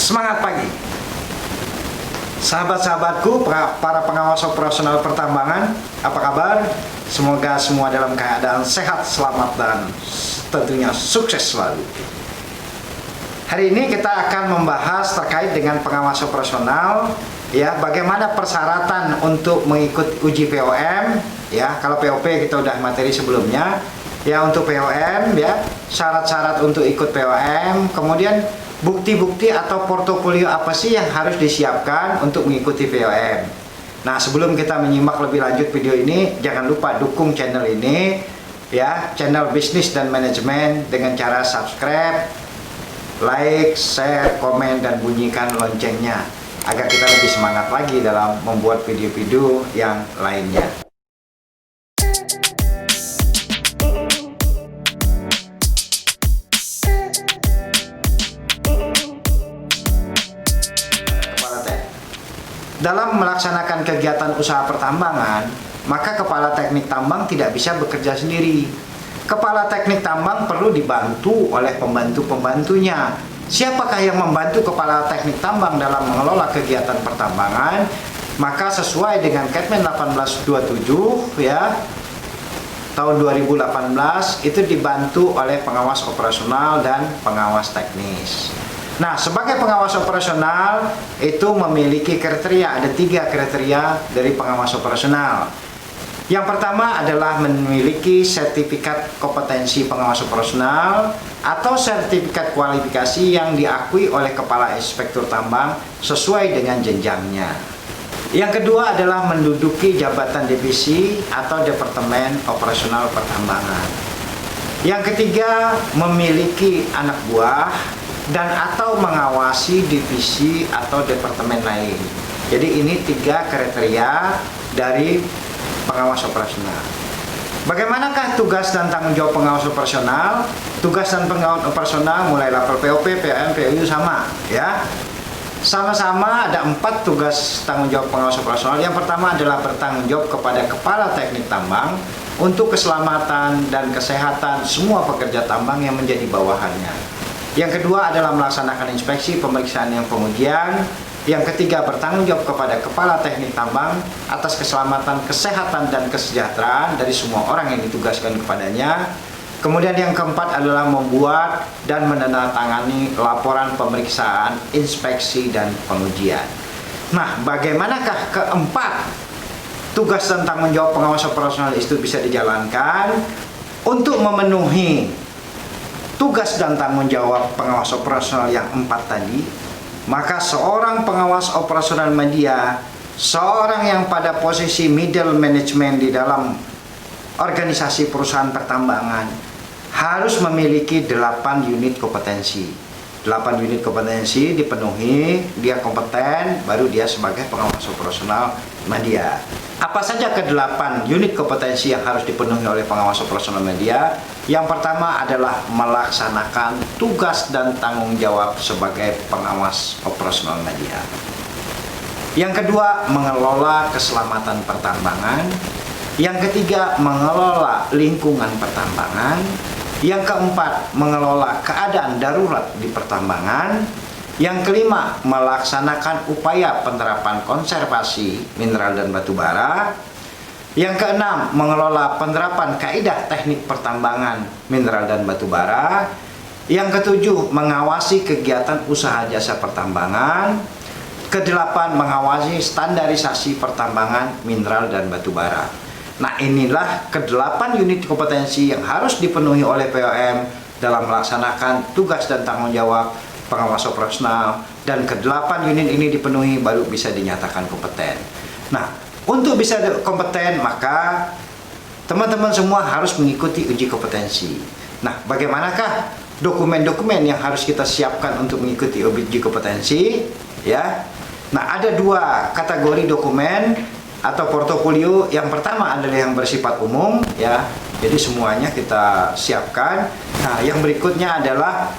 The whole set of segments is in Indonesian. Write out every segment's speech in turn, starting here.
Semangat pagi, sahabat-sahabatku, para pengawas operasional pertambangan. Apa kabar? Semoga semua dalam keadaan sehat, selamat, dan tentunya sukses selalu. Hari ini kita akan membahas terkait dengan pengawas operasional, ya, bagaimana persyaratan untuk mengikuti uji POM, ya. Kalau POP kita udah materi sebelumnya, ya. Untuk POM, ya, syarat-syarat untuk ikut POM, kemudian bukti-bukti atau portofolio apa sih yang harus disiapkan untuk mengikuti POM. Nah, sebelum kita menyimak lebih lanjut video ini, jangan lupa dukung channel ini, ya, channel bisnis dan manajemen, dengan cara subscribe, like, share, komen, dan bunyikan loncengnya agar kita lebih semangat lagi dalam membuat video-video yang lainnya. Dalam melaksanakan kegiatan usaha pertambangan, maka kepala teknik tambang tidak bisa bekerja sendiri. Kepala teknik tambang perlu dibantu oleh pembantu-pembantunya. Siapakah yang membantu kepala teknik tambang dalam mengelola kegiatan pertambangan? Maka sesuai dengan Kepmen 1827, ya, tahun 2018, itu dibantu oleh pengawas operasional dan pengawas teknis. Nah, sebagai pengawas operasional itu memiliki kriteria, ada 3 kriteria dari pengawas operasional. Yang pertama adalah memiliki sertifikat kompetensi pengawas operasional atau sertifikat kualifikasi yang diakui oleh Kepala Inspektur Tambang sesuai dengan jenjangnya. Yang kedua adalah menduduki jabatan divisi atau departemen operasional pertambangan. Yang ketiga, memiliki anak buah dan atau mengawasi divisi atau departemen lain. Jadi ini 3 kriteria dari pengawas operasional. Bagaimanakah tugas dan tanggung jawab pengawas operasional? Tugas dan pengawas operasional mulai level POP, POM, POU sama, ya. Sama-sama ada 4 tugas tanggung jawab pengawas operasional. Yang pertama adalah bertanggung jawab kepada kepala teknik tambang untuk keselamatan dan kesehatan semua pekerja tambang yang menjadi bawahannya. Yang kedua adalah melaksanakan inspeksi, pemeriksaan, yang pengujian. Yang ketiga, bertanggung jawab kepada kepala teknik tambang atas keselamatan, kesehatan, dan kesejahteraan dari semua orang yang ditugaskan kepadanya. Kemudian yang keempat adalah membuat dan menandatangani laporan pemeriksaan, inspeksi, dan pengujian. Nah, bagaimanakah keempat tugas dan tanggung jawab pengawas operasional itu bisa dijalankan? Untuk memenuhi tugas dan tanggung jawab pengawas operasional yang 4 tadi, maka seorang pengawas operasional media, seorang yang pada posisi middle management di dalam organisasi perusahaan pertambangan, harus memiliki 8 unit kompetensi. 8 unit kompetensi dipenuhi, dia kompeten, baru dia sebagai pengawas operasional media. Apa saja ke-8 unit kompetensi yang harus dipenuhi oleh pengawas operasional media? Yang pertama adalah melaksanakan tugas dan tanggung jawab sebagai pengawas operasional media. Yang kedua, mengelola keselamatan pertambangan. Yang ketiga, mengelola lingkungan pertambangan. Yang keempat, mengelola keadaan darurat di pertambangan. Yang kelima, melaksanakan upaya penerapan konservasi mineral dan batu bara. Yang keenam, mengelola penerapan kaidah teknik pertambangan mineral dan batu bara. Yang ketujuh, mengawasi kegiatan usaha jasa pertambangan. Kedelapan, mengawasi standarisasi pertambangan mineral dan batu bara. Nah, inilah ke-8 unit kompetensi yang harus dipenuhi oleh POM dalam melaksanakan tugas dan tanggung jawab pengawas operasional, dan ke-8 unit ini dipenuhi baru bisa dinyatakan kompeten. Nah, untuk bisa kompeten maka teman-teman semua harus mengikuti uji kompetensi. Nah, bagaimanakah dokumen-dokumen yang harus kita siapkan untuk mengikuti uji kompetensi, ya? Nah, ada 2 kategori dokumen atau portofolio. Yang pertama adalah yang bersifat umum, ya. Jadi semuanya kita siapkan. Nah, yang berikutnya adalah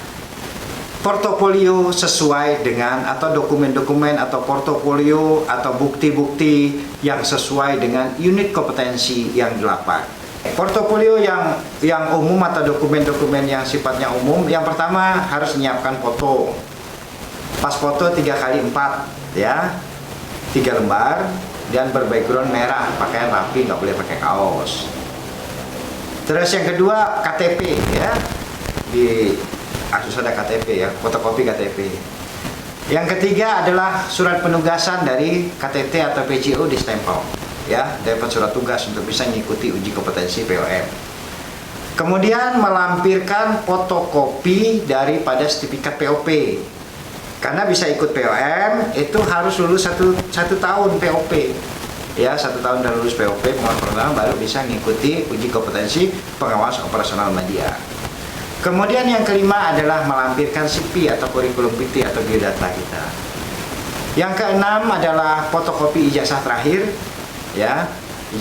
portofolio sesuai dengan atau dokumen-dokumen atau portofolio atau bukti-bukti yang sesuai dengan unit kompetensi yang 8. Portofolio yang umum atau dokumen-dokumen yang sifatnya umum, yang pertama harus menyiapkan foto Pas foto 3x4 ya, 3 lembar, dan berbackground merah, pakaian rapi, nggak boleh pakai kaos. Terus yang kedua KTP ya, harus ada KTP ya, fotokopi KTP. Yang ketiga adalah surat penugasan dari KTT atau PCO di stempel ya, dapat surat tugas untuk bisa mengikuti uji kompetensi POM. Kemudian melampirkan fotokopi daripada sertifikat POP. Karena bisa ikut POM itu harus lulus satu tahun POP ya, 1 tahun dan lulus POP pengawas operasional baru bisa mengikuti uji kompetensi pengawas operasional media. Kemudian yang kelima adalah melampirkan CV atau kurikulum vitae atau biodata kita. Yang keenam adalah fotokopi ijazah terakhir ya,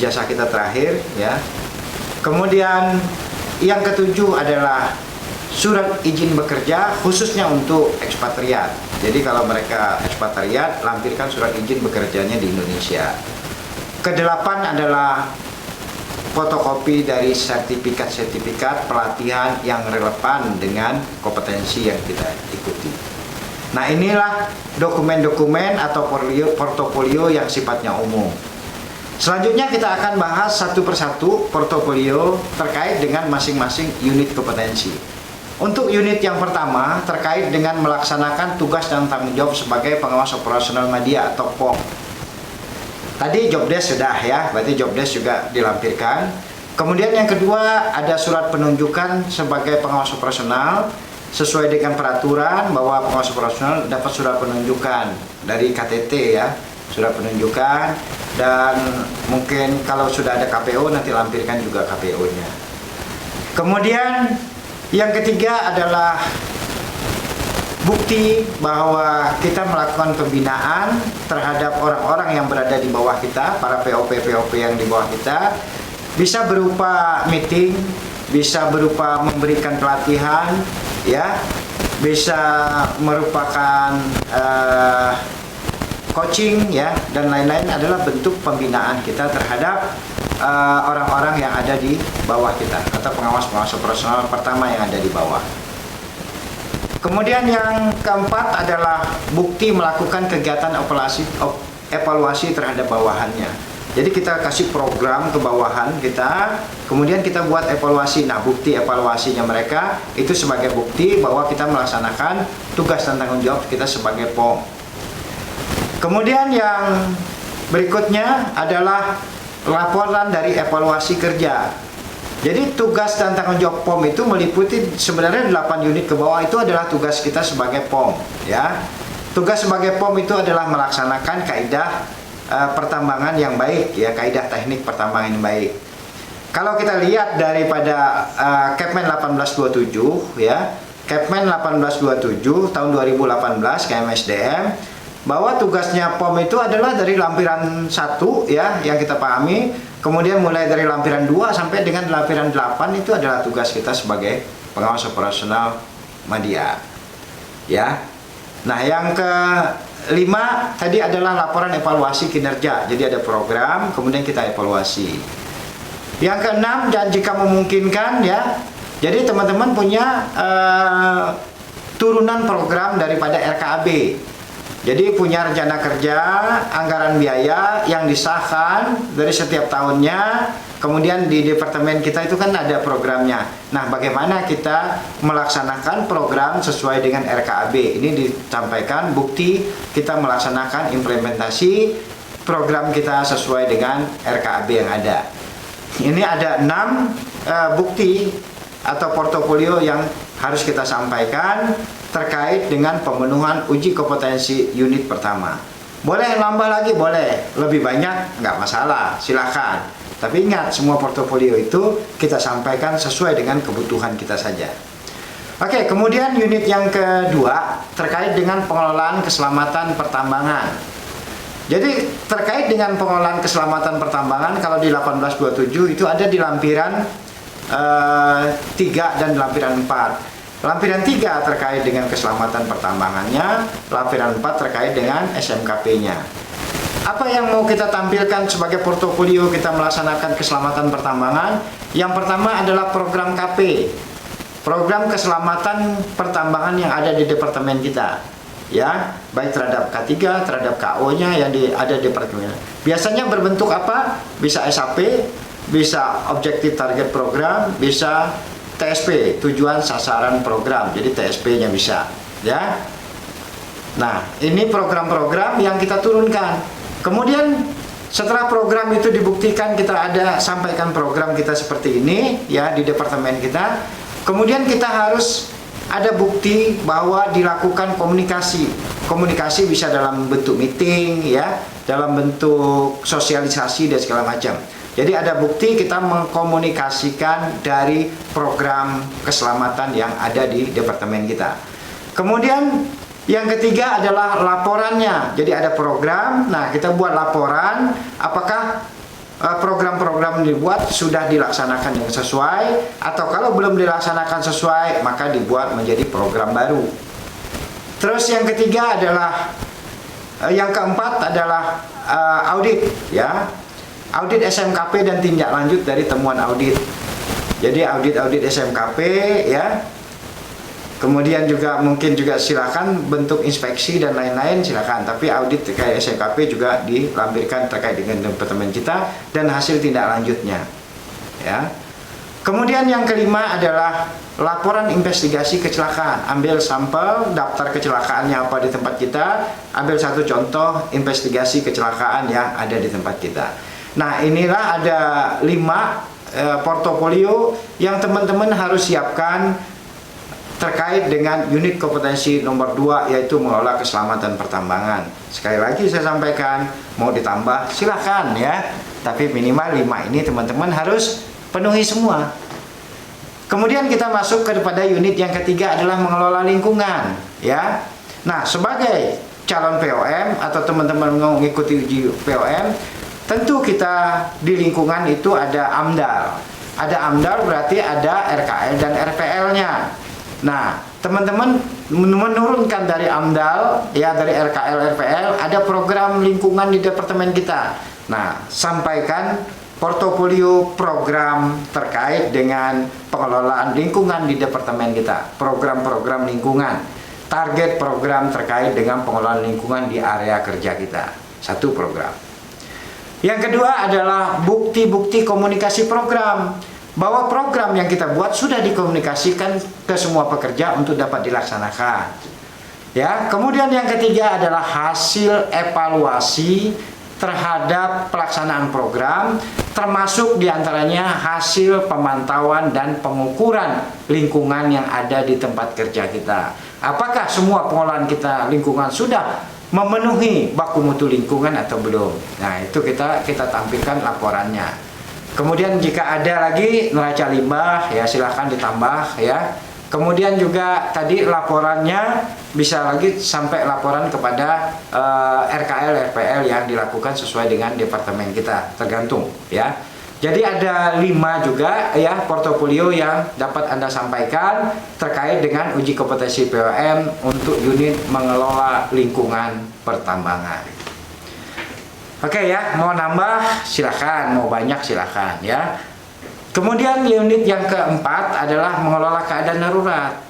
ijazah kita terakhir ya. Kemudian yang ketujuh adalah surat izin bekerja khususnya untuk ekspatriat. Jadi kalau mereka ekspatriat, lampirkan surat izin bekerjanya di Indonesia. Kedelapan adalah fotokopi dari sertifikat pelatihan yang relevan dengan kompetensi yang kita ikuti. Nah, inilah dokumen-dokumen atau portofolio yang sifatnya umum. Selanjutnya kita akan bahas satu persatu portofolio terkait dengan masing-masing unit kompetensi. Untuk unit yang pertama terkait dengan melaksanakan tugas dan tanggung jawab sebagai pengawas operasional media atau POM. Tadi job desk sudah ya, berarti job desk juga dilampirkan. Kemudian yang kedua ada surat penunjukan sebagai pengawas operasional sesuai dengan peraturan bahwa pengawas operasional dapat surat penunjukan dari KTT ya, surat penunjukan, dan mungkin kalau sudah ada KPO nanti lampirkan juga KPO-nya. Kemudian yang ketiga adalah bukti bahwa kita melakukan pembinaan terhadap orang-orang yang berada di bawah kita, para POP yang di bawah kita, bisa berupa meeting, bisa berupa memberikan pelatihan, ya, bisa merupakan coaching, ya, dan lain-lain adalah bentuk pembinaan kita terhadap orang-orang yang ada di bawah kita atau pengawas-pengawas operasional pertama yang ada di bawah. Kemudian yang keempat adalah bukti melakukan kegiatan evaluasi terhadap bawahannya. Jadi kita kasih program ke bawahan kita, kemudian kita buat evaluasi. Nah, bukti evaluasinya mereka itu sebagai bukti bahwa kita melaksanakan tugas dan tanggung jawab kita sebagai POM. Kemudian yang berikutnya adalah laporan dari evaluasi kerja. Jadi tugas dan tanggung jawab POM itu meliputi sebenarnya 8 unit ke bawah, itu adalah tugas kita sebagai POM, ya. Tugas sebagai POM itu adalah melaksanakan kaidah pertambangan yang baik, ya, kaidah teknik pertambangan yang baik. Kalau kita lihat daripada Kepmen 1827, ya, Kepmen 1827 tahun 2018 KMSDM, bahwa tugasnya POM itu adalah dari lampiran 1, ya, yang kita pahami. Kemudian mulai dari lampiran 2 sampai dengan lampiran 8 itu adalah tugas kita sebagai pengawas operasional media. Ya. Nah, yang kelima tadi adalah laporan evaluasi kinerja. Jadi ada program, kemudian kita evaluasi. Yang keenam, dan jika memungkinkan, ya. Jadi teman-teman punya turunan program daripada RKAB. Jadi punya rencana kerja, anggaran biaya yang disahkan dari setiap tahunnya. Kemudian di departemen kita itu kan ada programnya. Nah, bagaimana kita melaksanakan program sesuai dengan RKAB? Ini disampaikan bukti kita melaksanakan implementasi program kita sesuai dengan RKAB yang ada. Ini ada 6 bukti atau portofolio yang harus kita sampaikan terkait dengan pemenuhan uji kompetensi unit pertama. Boleh nambah lagi, boleh lebih banyak, nggak masalah, silakan. Tapi ingat, semua portofolio itu kita sampaikan sesuai dengan kebutuhan kita saja. Oke, kemudian unit yang kedua terkait dengan pengelolaan keselamatan pertambangan. Jadi terkait dengan pengelolaan keselamatan pertambangan, kalau di 1827 itu ada di lampiran 3 dan lampiran 4. Lampiran 3 terkait dengan keselamatan pertambangannya, lampiran 4 terkait dengan SMKP-nya. Apa yang mau kita tampilkan sebagai portofolio kita melaksanakan keselamatan pertambangan? Yang pertama adalah program KP, program keselamatan pertambangan yang ada di departemen kita. ya, baik terhadap K3, terhadap KO-nya yang ada di departemen. Biasanya berbentuk apa? Bisa SAP, bisa Objective Target Program, bisa TSP, tujuan sasaran program. Jadi TSP-nya bisa, ya. Nah, ini program-program yang kita turunkan. Kemudian setelah program itu dibuktikan, kita ada sampaikan program kita seperti ini ya di departemen kita. Kemudian kita harus ada bukti bahwa dilakukan komunikasi. Komunikasi bisa dalam bentuk meeting ya, dalam bentuk sosialisasi dan segala macam. Jadi ada bukti kita mengkomunikasikan dari program keselamatan yang ada di departemen kita. Kemudian yang ketiga adalah laporannya. Jadi ada program, nah kita buat laporan apakah program-program dibuat sudah dilaksanakan yang sesuai, atau kalau belum dilaksanakan sesuai maka dibuat menjadi program baru. Terus yang ketiga adalah yang keempat adalah audit ya. Audit SMKP dan tindak lanjut dari temuan audit. Jadi audit SMKP ya. Kemudian juga mungkin juga silakan bentuk inspeksi dan lain-lain silakan, tapi audit terkait SMKP juga dilampirkan terkait dengan departemen kita dan hasil tindak lanjutnya. Ya. Kemudian yang kelima adalah laporan investigasi kecelakaan. Ambil sampel daftar kecelakaannya apa di tempat kita, ambil satu contoh investigasi kecelakaan yang ada di tempat kita. Nah, inilah ada 5 portofolio yang teman-teman harus siapkan terkait dengan unit kompetensi nomor 2, yaitu mengelola keselamatan pertambangan. Sekali lagi saya sampaikan, mau ditambah silahkan ya, tapi minimal 5 ini teman-teman harus penuhi semua. Kemudian kita masuk kepada unit yang ketiga adalah mengelola lingkungan ya. Nah, sebagai calon POM atau teman-teman mau mengikuti uji POM, tentu kita di lingkungan itu ada AMDAL. Ada AMDAL berarti ada RKL dan RPL-nya. Nah, teman-teman menurunkan dari AMDAL ya, dari RKL RPL, ada program lingkungan di departemen kita. Nah, sampaikan portofolio program terkait dengan pengelolaan lingkungan di departemen kita. Program-program lingkungan, target program terkait dengan pengelolaan lingkungan di area kerja kita. Satu program. Yang kedua adalah bukti-bukti komunikasi program, bahwa program yang kita buat sudah dikomunikasikan ke semua pekerja untuk dapat dilaksanakan. Ya, kemudian yang ketiga adalah hasil evaluasi terhadap pelaksanaan program, termasuk diantaranya hasil pemantauan dan pengukuran lingkungan yang ada di tempat kerja kita. Apakah semua pengelolaan kita lingkungan sudah memenuhi baku mutu lingkungan atau belum? Nah, itu kita tampilkan laporannya. Kemudian jika ada lagi neraca limbah ya silahkan ditambah ya. Kemudian juga tadi laporannya bisa lagi sampai laporan kepada RKL RPL yang dilakukan sesuai dengan departemen kita, tergantung ya. Jadi ada 5 juga ya portofolio yang dapat Anda sampaikan terkait dengan uji kompetensi POM untuk unit mengelola lingkungan pertambangan. Oke ya, mau nambah silakan, mau banyak silakan ya. Kemudian unit yang keempat adalah mengelola keadaan darurat.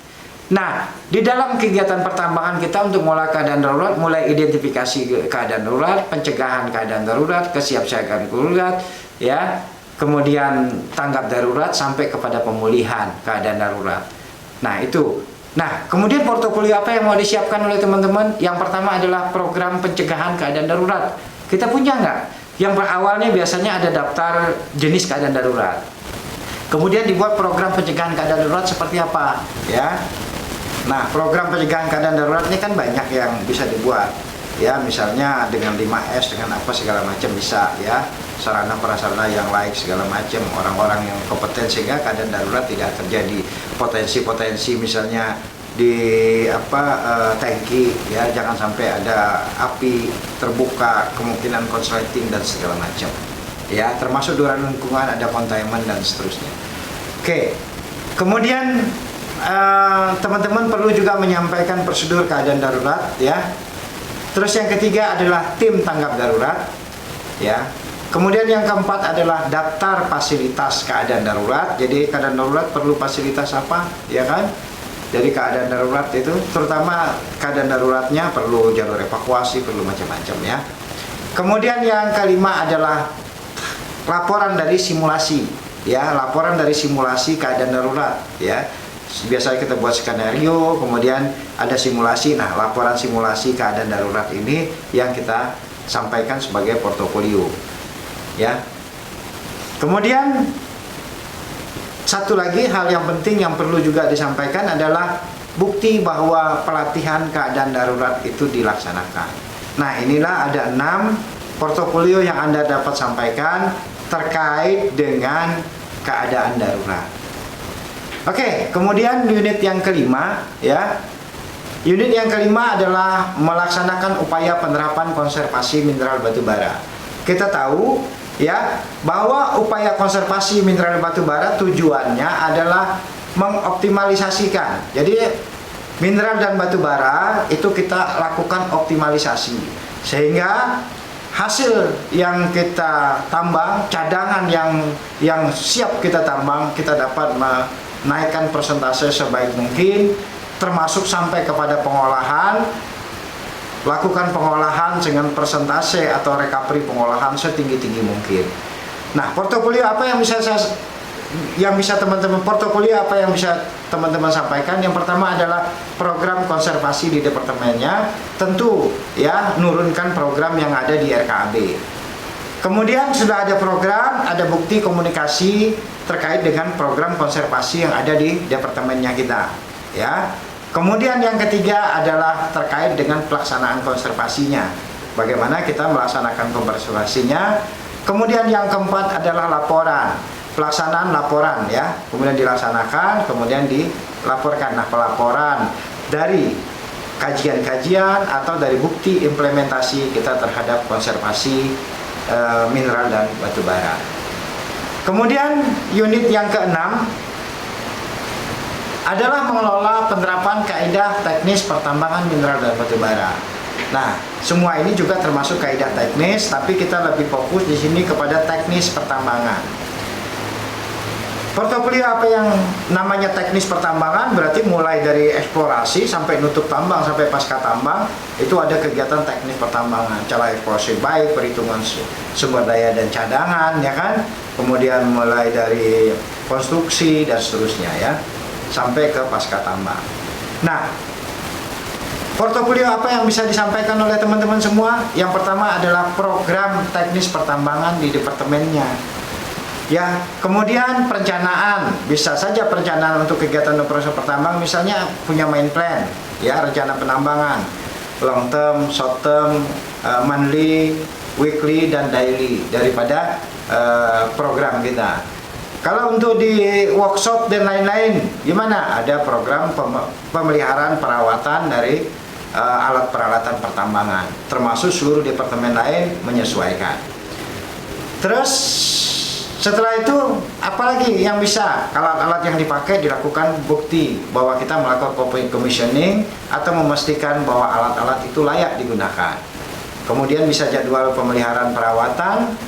Nah, di dalam kegiatan pertambangan kita untuk mengelola keadaan darurat, mulai identifikasi keadaan darurat, pencegahan keadaan darurat, kesiapsiagaan darurat, ya, kemudian tanggap darurat sampai kepada pemulihan keadaan darurat. Nah, itu. Nah, kemudian portofolio apa yang mau disiapkan oleh teman-teman? Yang pertama adalah program pencegahan keadaan darurat. Kita punya nggak? Yang awalnya biasanya ada daftar jenis keadaan darurat. Kemudian dibuat program pencegahan keadaan darurat seperti apa, ya? Nah, program pencegahan keadaan darurat ini kan banyak yang bisa dibuat, ya. Misalnya dengan 5S, dengan apa segala macam bisa, ya. Sarana prasarana yang lain segala macam, orang-orang yang kompeten sehingga keadaan darurat tidak terjadi. Potensi-potensi misalnya di tangki ya, jangan sampai ada api terbuka, kemungkinan konsleting dan segala macam ya, termasuk duran lingkungan, ada containment dan seterusnya. Oke, kemudian teman-teman perlu juga menyampaikan prosedur keadaan darurat ya. Terus yang ketiga adalah tim tanggap darurat ya. Kemudian yang keempat adalah daftar fasilitas keadaan darurat. Jadi keadaan darurat perlu fasilitas apa ya kan? Jadi keadaan darurat itu, terutama keadaan daruratnya perlu jalur evakuasi, perlu macam-macam ya. Kemudian yang kelima adalah laporan dari simulasi, ya, laporan dari simulasi keadaan darurat, ya. Biasanya kita buat skenario, kemudian ada simulasi. Nah, laporan simulasi keadaan darurat ini yang kita sampaikan sebagai portofolio, ya. Kemudian satu lagi hal yang penting yang perlu juga disampaikan adalah bukti bahwa pelatihan keadaan darurat itu dilaksanakan. Nah, inilah ada 6 portofolio yang Anda dapat sampaikan terkait dengan keadaan darurat. Oke, kemudian unit yang kelima, ya. Unit yang kelima adalah melaksanakan upaya penerapan konservasi mineral batu bara. Kita tahu, ya, bahwa upaya konservasi mineral batu bara tujuannya adalah mengoptimalisasikan. Jadi mineral dan batu bara itu kita lakukan optimalisasi sehingga hasil yang kita tambang, cadangan yang siap kita tambang, kita dapat menaikkan persentase sebaik mungkin, termasuk sampai kepada pengolahan. Lakukan pengolahan dengan persentase atau recovery pengolahan setinggi-tinggi mungkin. Nah, portofolio apa yang bisa teman-teman sampaikan? Yang pertama adalah program konservasi di departemennya, tentu ya nurunkan program yang ada di RKAB. Kemudian sudah ada program, ada bukti komunikasi terkait dengan program konservasi yang ada di departemennya kita, ya. Kemudian yang ketiga adalah terkait dengan pelaksanaan konservasinya. Bagaimana kita melaksanakan konservasinya. Kemudian yang keempat adalah laporan. Pelaksanaan laporan, ya. Kemudian dilaksanakan, kemudian dilaporkan. Nah, pelaporan dari kajian-kajian atau dari bukti implementasi kita terhadap konservasi mineral dan batu bara. Kemudian unit yang keenam adalah mengelola penerapan kaidah teknis pertambangan mineral dan batu bara. Nah, semua ini juga termasuk kaidah teknis, tapi kita lebih fokus di sini kepada teknis pertambangan. Portofolio apa yang namanya teknis pertambangan berarti mulai dari eksplorasi sampai nutup tambang sampai pasca tambang itu ada kegiatan teknis pertambangan, cara eksplorasi baik, perhitungan sumber daya dan cadangan, ya kan? Kemudian mulai dari konstruksi dan seterusnya, ya, sampai ke pasca tambang. Nah, portofolio apa yang bisa disampaikan oleh teman-teman semua? Yang pertama adalah program teknis pertambangan di departemennya. Ya, kemudian perencanaan, bisa saja perencanaan untuk kegiatan operasi pertambang, misalnya punya main plan, ya, rencana penambangan, long term, short term, monthly, weekly, dan daily daripada program kita. Kalau untuk di workshop dan lain-lain, gimana? Ada program pemeliharaan perawatan dari alat peralatan pertambangan, termasuk seluruh departemen lain menyesuaikan. Terus setelah itu, apalagi yang bisa? Alat-alat yang dipakai dilakukan bukti bahwa kita melakukan commissioning atau memastikan bahwa alat-alat itu layak digunakan. Kemudian bisa jadwal pemeliharaan perawatan,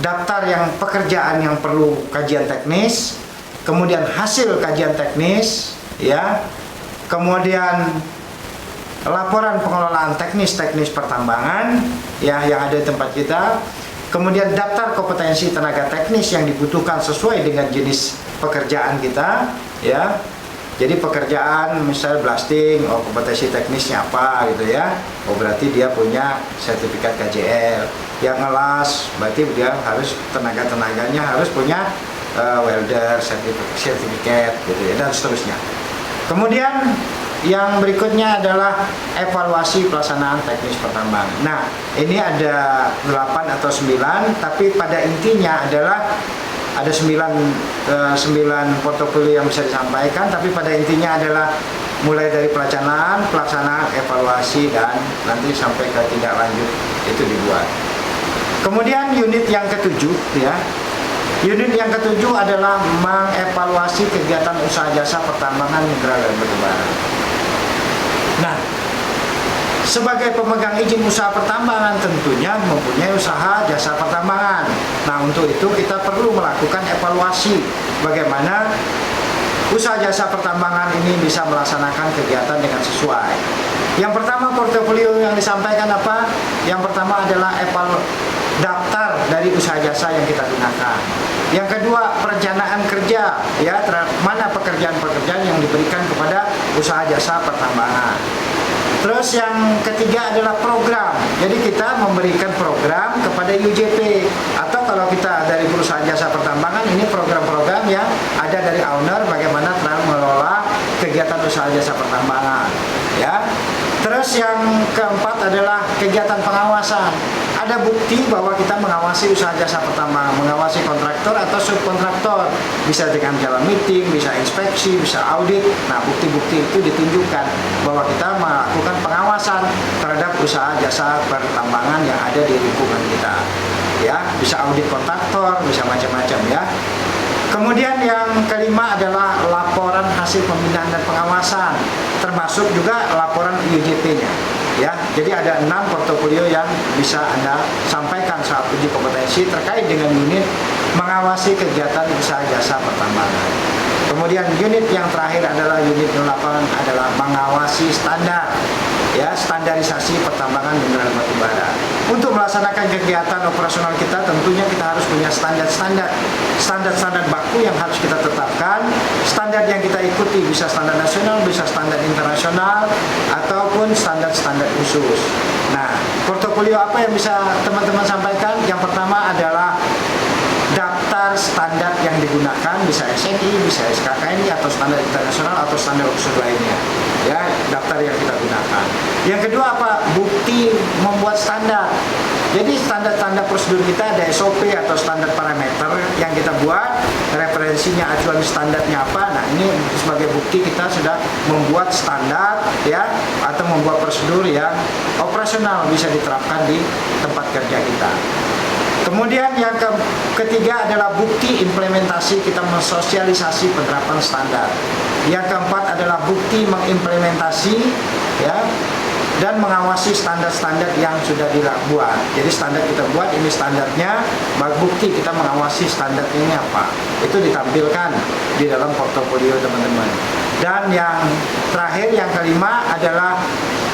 daftar yang pekerjaan yang perlu kajian teknis, kemudian hasil kajian teknis, ya, kemudian laporan pengelolaan teknis pertambangan, ya, yang ada di tempat kita. Kemudian daftar kompetensi tenaga teknis yang dibutuhkan sesuai dengan jenis pekerjaan kita, ya. Jadi pekerjaan misalnya blasting, oh kompetensi teknisnya apa gitu, ya. Oh berarti dia punya sertifikat KJL. Yang ngelas berarti dia harus tenaganya harus punya welder sertifikat gitu, ya, dan seterusnya. Kemudian yang berikutnya adalah evaluasi pelaksanaan teknis pertambangan. Nah, ini ada 8 atau 9, tapi pada intinya adalah ada 9 portofolio yang bisa disampaikan, tapi pada intinya adalah mulai dari pelaksanaan, evaluasi, dan nanti sampai ke tindak lanjut itu dibuat. Kemudian unit yang ketujuh, ya. Unit yang ketujuh adalah mengevaluasi kegiatan usaha jasa pertambangan mineral dan batu bara. Nah, sebagai pemegang izin usaha pertambangan tentunya mempunyai usaha jasa pertambangan. Nah, untuk itu kita perlu melakukan evaluasi bagaimana usaha jasa pertambangan ini bisa melaksanakan kegiatan dengan sesuai. Yang pertama, portofolio yang disampaikan apa? Yang pertama adalah daftar dari usaha jasa yang kita gunakan. Yang kedua, perencanaan kerja, ya, mana pekerjaan-pekerjaan yang diberikan kepada usaha jasa pertambangan. Terus yang ketiga adalah program. Jadi kita memberikan program kepada UJP, atau kalau kita dari perusahaan jasa pertambangan, ini program-program yang ada dari owner bagaimana cara mengelola kegiatan usaha jasa pertambangan, ya. Terus yang keempat adalah kegiatan pengawasan. Ada bukti bahwa kita mengawasi usaha jasa pertambangan, mengawasi kontraktor atau subkontraktor. Bisa dengan jalan meeting, bisa inspeksi, bisa audit. Nah, bukti-bukti itu ditunjukkan bahwa kita melakukan pengawasan terhadap usaha jasa pertambangan yang ada di lingkungan kita. Ya, bisa audit kontraktor, bisa macam-macam, ya. Kemudian yang kelima adalah laporan hasil pembinaan dan pengawasan, termasuk juga laporan UJP-nya. Ya, jadi ada 6 portofolio yang bisa Anda sampaikan saat uji kompetensi terkait dengan unit mengawasi kegiatan usaha jasa pertambangan. Kemudian unit yang terakhir adalah unit 8 adalah mengawasi standar, ya, standarisasi pertambangan mineral batubara. Untuk melaksanakan kegiatan operasional kita, tentunya kita harus punya standar-standar baku yang harus kita tetapkan. Standar yang kita ikuti bisa standar nasional, bisa standar internasional, ataupun standar-standar khusus. Nah, portofolio apa yang bisa teman-teman sampaikan? Yang pertama adalah daftar standar yang digunakan, bisa SNI, bisa SKKNI, atau standar internasional, atau standar khusus lainnya. Ya, daftar yang kita gunakan. Yang kedua apa? Bukti membuat standar. Jadi standar-standar prosedur kita ada SOP atau standar parameter yang kita buat, referensinya, acuan standarnya apa. Nah, ini sebagai bukti kita sudah membuat standar, ya, atau membuat prosedur yang operasional bisa diterapkan di tempat kerja kita. Kemudian yang ketiga adalah bukti implementasi, kita mensosialisasi penerapan standar. Yang keempat adalah bukti mengimplementasi, ya, dan mengawasi standar-standar yang sudah dibuat. Jadi standar kita buat, ini standarnya, bukti kita mengawasi standar ini apa. Itu ditampilkan di dalam portofolio teman-teman. Dan yang terakhir, yang kelima adalah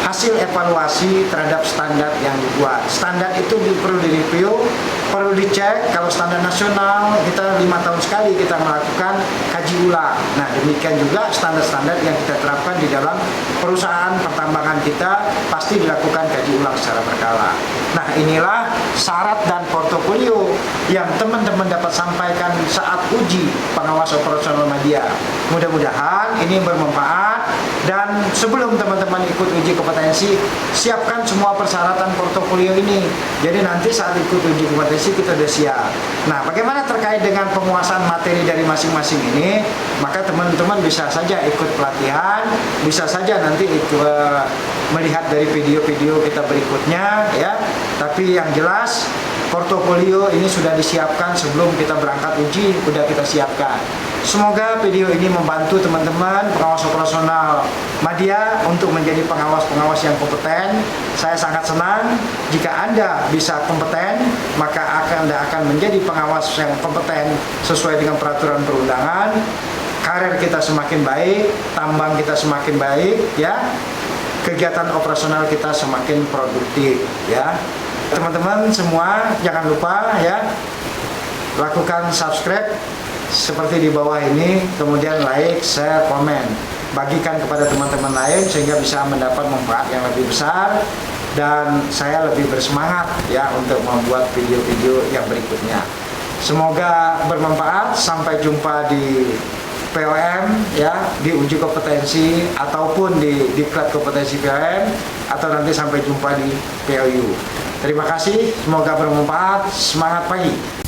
hasil evaluasi terhadap standar yang dibuat. Standar itu perlu direview, perlu dicek. Kalau standar nasional kita 5 tahun sekali kita melakukan kaji ulang. Nah, demikian juga standar-standar yang kita terapkan di dalam perusahaan pertambangan kita pasti dilakukan kaji ulang secara berkala. Nah, inilah syarat dan portofolio yang teman-teman dapat sampaikan saat uji pengawas operasional media. Mudah-mudahan ini bermanfaat, dan sebelum teman-teman ikut uji kompetensi, siapkan semua persyaratan portofolio ini. Jadi nanti saat ikut uji kompetensi kita sudah siap. Nah, bagaimana terkait dengan penguasaan materi dari masing-masing ini? Maka teman-teman bisa saja ikut pelatihan, bisa saja nanti melihat dari video-video kita berikutnya, ya. Tapi yang jelas portofolio ini sudah disiapkan sebelum kita berangkat uji, sudah kita siapkan. Semoga video ini membantu teman-teman pengawas operasional media untuk menjadi pengawas-pengawas yang kompeten. Saya sangat senang jika Anda bisa kompeten, maka Anda akan menjadi pengawas yang kompeten sesuai dengan peraturan perundangan. Karir kita semakin baik, tambang kita semakin baik, ya. Kegiatan operasional kita semakin produktif, ya. Teman-teman semua jangan lupa, ya, lakukan subscribe seperti di bawah ini, kemudian like, share, komen, bagikan kepada teman-teman lain sehingga bisa mendapat manfaat yang lebih besar, dan saya lebih bersemangat, ya, untuk membuat video-video yang berikutnya. Semoga bermanfaat. Sampai jumpa di POM, ya, di uji kompetensi ataupun di diklat kompetensi POM, atau nanti sampai jumpa di POU. Terima kasih, semoga bermanfaat. Semangat pagi.